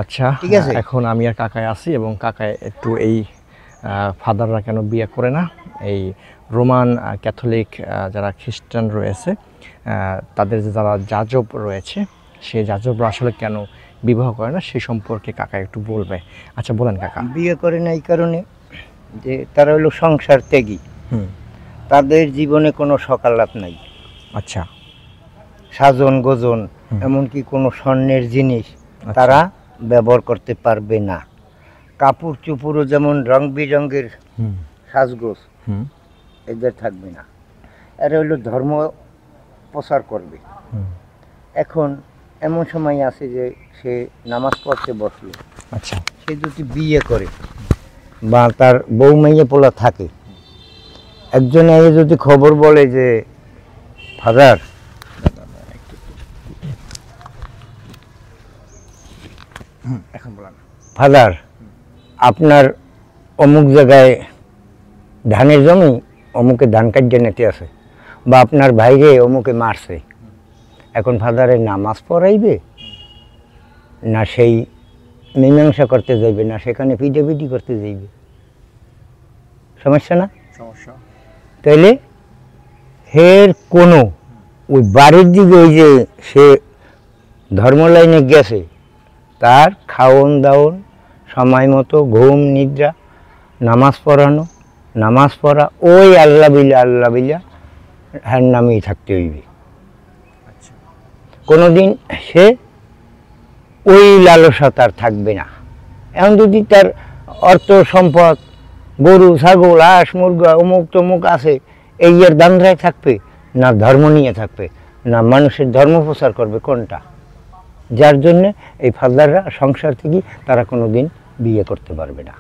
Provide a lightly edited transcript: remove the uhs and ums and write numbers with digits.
আচ্ছা, ঠিক আছে। এখন আমি আর কাকায় আছি এবং কাকায় একটু এই ফাদাররা কেন বিয়ে করে না, এই রোমান ক্যাথলিক যারা খ্রিস্টান রয়েছে তাদের যে যারা যাজক রয়েছে সেই যাজকরা আসলে কেন বিবাহ করে না সেই সম্পর্কে কাকা একটু বলবে। আচ্ছা বলেন কাকা। বিয়ে করে না এই কারণে যে তারা হলো সংসার ত্যাগী, হুম। তাদের জীবনে কোনো সকালাত নাই। আচ্ছা। সাজন গোজন এমনকি কোনো স্বর্ণের জিনিস তারা ব্যবহার করতে পারবে না। কাপড় চোপড়ও যেমন রং বেরঙের সাজগোজ এদের থাকবে না। এরা হলো ধর্ম প্রচার করবে। এখন এমন সময় আছে যে সে নামাজ পড়তে বসলো, আচ্ছা, সে যদি বিয়ে করে বা তার বউ মেয়ে পোলা থাকে, একজন এসে যদি খবর বলে যে ফাদার এখন বলেন। ফাদার আপনার অমুক জায়গায় ধানের জমি অমুকে ধান কাটিয়ে নিতে আছে, বা আপনার ভাইরে অমুকে মারছে, এখন ফাদারের নামাজ পড়াইবে না সেই মীমাংসা করতে যাইবে না সেখানে পিটাপিটি করতে যাইবে? সমস্যা না? সমস্যা। তাইলে হের কোনো ওই বাড়ির দিকে ওই যে সে ধর্ম লাইনে গেছে তার খাওয়ন দাওন সময় মতো ঘুম নিদ্রা নামাজ পড়ানো, নামাজ পড়া ওই আল্লাহ বিল্লা হ্যার নামেই থাকতে হইবে। কোনোদিন সে ওই লালসা তার থাকবে না। এখন যদি তার অর্থ সম্পদ গরু ছাগল হাঁস মুরগা অমুক তমুক আছে, এই এর দান্দ্রায় থাকবে না ধর্ম নিয়ে থাকবে না মানুষের ধর্ম প্রচার করবে, কোনটা? যার জন্যে এই ফাদাররা সংসার থেকে তারা কোনো দিন বিয়ে করতে পারবে না।